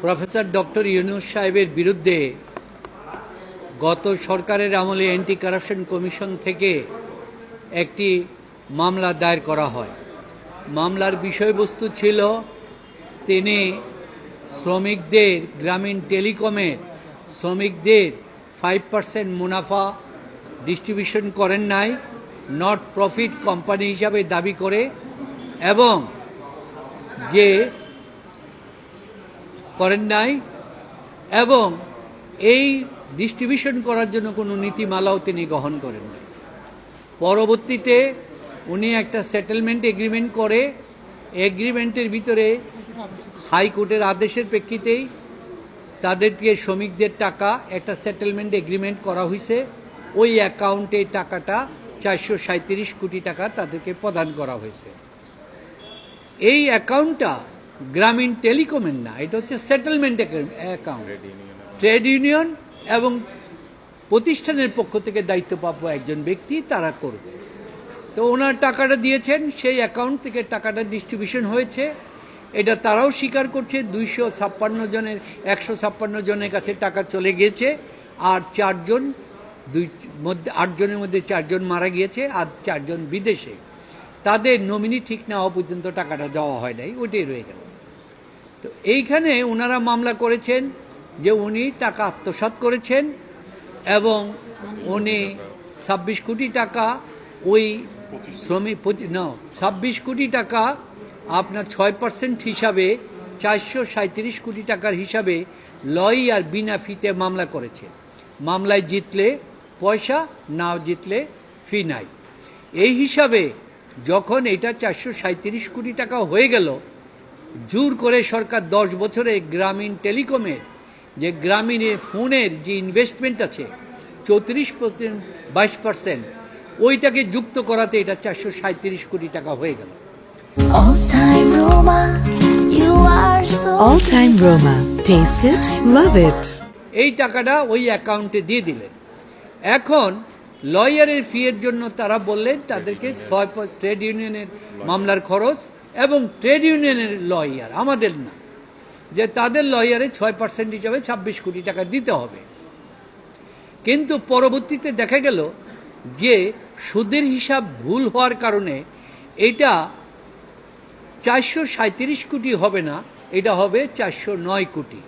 Professor doctor Yunus সাহেবের বিরুদ্ধে গত সরকারের আমলে অ্যান্টি কারাপশন কমিশন থেকে একটি মামলা দায়ের করা হয়। মামলার বিষয়বস্তু ছিল তিনি শ্রমিকদের গ্রামীণ টেলিকমের শ্রমিকদের 5% মুনাফা ডিস্ট্রিবিউশন করেন নাই, নট প্রফিট কোম্পানি হিসাবে দাবি করে, এবং যে করেন নাই এবং এই ডিস্ট্রিবিউশন করার জন্য কোনো নীতিমালাও তিনি গ্রহণ করেন নাই। পরবর্তীতে উনি একটা সেটেলমেন্ট এগ্রিমেন্ট করে, এগ্রিমেন্টের ভিতরে হাইকোর্টের আদেশের প্রেক্ষিতেই তাদেরকে শ্রমিকদের টাকা একটা সেটেলমেন্ট এগ্রিমেন্ট করা হয়েছে। ওই অ্যাকাউন্টে টাকাটা 437 কোটি টাকা তাদেরকে প্রদান করা হয়েছে। এই অ্যাকাউন্টটা গ্রামীণ টেলিকমের না, এটা হচ্ছে সেটেলমেন্ট অ্যাকাউন্ট। ট্রেড ইউনিয়ন এবং প্রতিষ্ঠানের পক্ষ থেকে দায়িত্বপ্রাপ্য একজন ব্যক্তি তারা করবে। তো ওনার টাকাটা দিয়েছেন, সেই অ্যাকাউন্ট থেকে টাকাটা ডিস্ট্রিবিউশন হয়েছে। এটা তারাও স্বীকার করছে। 156 জনের কাছে টাকা চলে গিয়েছে, আর 8 জনের মধ্যে 4 জন মারা গিয়েছে, আর 4 জন বিদেশে। তাদের নমিনি ঠিক না হওয়া পর্যন্ত টাকাটা দেওয়া হয় নাই, ওইটাই রয়ে গেল। তো এইখানে ওনারা মামলা করেছেন যে উনি টাকা আত্মসাৎ করেছেন এবং উনি 26 কোটি টাকা ওই শ্রমিক 26 কোটি টাকা আপনার 6% হিসাবে 437 কোটি টাকার হিসাবে লয়ার বিনা ফিতে মামলা করেছে। মামলায় জিতলে পয়সা, না জিতলে ফি নাই। এই হিসাবে যখন এটা 437 কোটি টাকা হয়ে গেল, জোর করে সরকার 10 বছরে গ্রামীণ টেলিকমের যে গ্রামীণ ফোনের যে ইনভেস্টমেন্ট আছে 34% 22%, ওইটাকে যুক্ত করাতে এটা 437 কোটি টাকা হয়ে গেল। All time Roma. Taste it, love it. এই টাকাটা ওই অ্যাকাউন্টে দিয়ে দিলেন। এখন লয়ারের ফি এর জন্য তারা বললেন তাদেরকে ট্রেড ইউনিয়নের মামলার খরচ এবং ট্রেড ইউনিয়নের লয়ার, আমাদের না, যে তাদের লয়ারে 6% হিসাবে 26 কোটি টাকা দিতে হবে। কিন্তু পরবর্তীতে দেখা গেল যে সুদের হিসাব ভুল হওয়ার কারণে এটা 437 কোটি হবে না, এটা হবে 409 কোটি।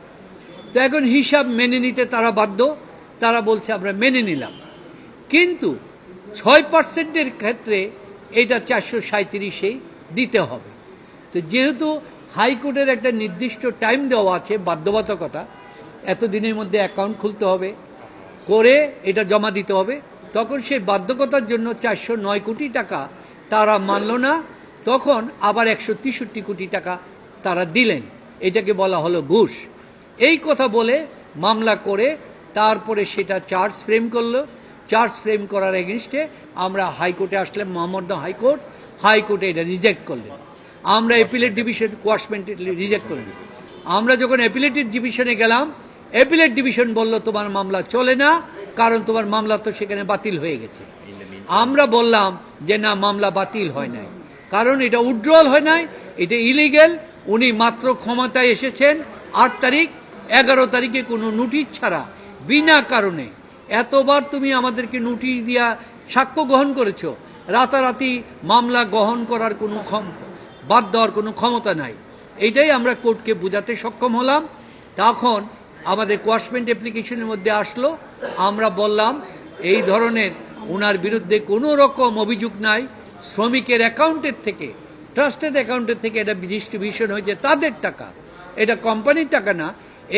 তো এখন হিসাব মেনে নিতে তারা বাধ্য। তারা বলছে আমরা মেনে নিলাম, কিন্তু 6%-এর ক্ষেত্রে এটা 437-এই দিতে হবে। তো যেহেতু হাইকোর্টের একটা নির্দিষ্ট টাইম দেওয়া আছে, বাধ্যবাধকতা, এতদিনের মধ্যে অ্যাকাউন্ট খুলতে হবে, করে এটা জমা দিতে হবে, তখন সেই বাধ্যকতার জন্য 409 কোটি টাকা তারা মানল না। তখন আবার 163 কোটি টাকা তারা দিলেন। এটাকে বলা হলো ঘুষ। এই কথা বলে মামলা করে তারপরে সেটা চার্জ ফ্রেম করলো। চার্জ ফ্রেম করার এগেনস্টে আমরা হাইকোর্টে আসলাম, মহামান্য হাইকোর্টে এটা রিজেক্ট করলেন। আমরা অ্যাপিলেট ডিভিশন কোয়াশমেন্টে রিজেক্ট করলেন। আমরা যখন অ্যাপিলেটেড ডিভিশনে গেলাম, অ্যাপিলেট ডিভিশন বলল তোমার মামলা চলে না, কারণ তোমার মামলা তো সেখানে বাতিল হয়ে গেছে। আমরা বললাম যে না, মামলা বাতিল হয় নাই, কারণ এটা উইথড্রয়াল হয় নাই, এটা ইলিগ্যাল। উনি মাত্র ক্ষমতায় এসেছেন 8 তারিখ, 11 তারিখে কোনো নোটিশ ছাড়া বিনা কারণে এতবার তুমি আমাদেরকে নোটিশ দিয়া সাক্ষ্য গ্রহণ করেছো, রাতারাতি মামলা গ্রহণ করার কোনো বাদ দেওয়ার কোনো ক্ষমতা নাই। এইটাই আমরা কোর্টকে বোঝাতে সক্ষম হলাম। তখন আমাদের কোয়াশমেন্ট অ্যাপ্লিকেশনের মধ্যে আসলো, আমরা বললাম এই ধরনের ওনার বিরুদ্ধে কোনো রকম অভিযোগ নাই। শ্রমিকের অ্যাকাউন্টের থেকে, ট্রাস্টেড অ্যাকাউন্টের থেকে এটা ডিস্ট্রিবিউশন হয়েছে তাদের টাকা, এটা কোম্পানির টাকা না।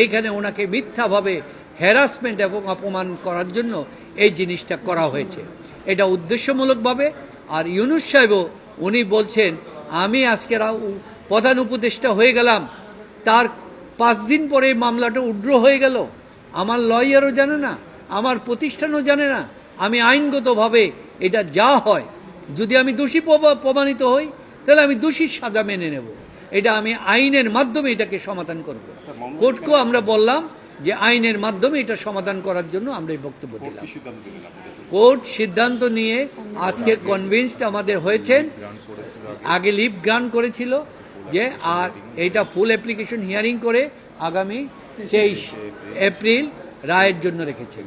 এইখানে ওনাকে মিথ্যাভাবে হ্যারাসমেন্ট এবং অপমান করার জন্য এই জিনিসটা করা হয়েছে, এটা উদ্দেশ্যমূলকভাবে। আর ইউনূস সাহেবও উনি বলছেন আমি আজকে প্রধান উপদেষ্টা হয়ে গেলাম, তার 5 দিন পরে মামলাটা উড্র হয়ে গেল। আমার লয়ারও জানে না, আমার প্রতিষ্ঠানও জানে না। আমি আইনগতভাবে এটা যা হয়, যদি আমি দোষী প্রমাণিত হই তাহলে আমি দোষীর সাজা মেনে নেব। এটা আমি আইনের মাধ্যমে এটাকে সমাধান করব। কোর্টকেও আমরা বললাম যে আইনের মাধ্যমে এটা সমাধান করার জন্য আমরা এই বক্তব্য দিলাম। কোর্ট সিদ্ধান্ত নিয়ে আজকে কনভিন্সড আমাদের হয়েছেন। আগে লিভ গ্রান্ট করেছিল যে আর এইটা ফুল অ্যাপ্লিকেশন হিয়ারিং করে আগামী 23 এপ্রিল রায়ের জন্য রেখেছেন।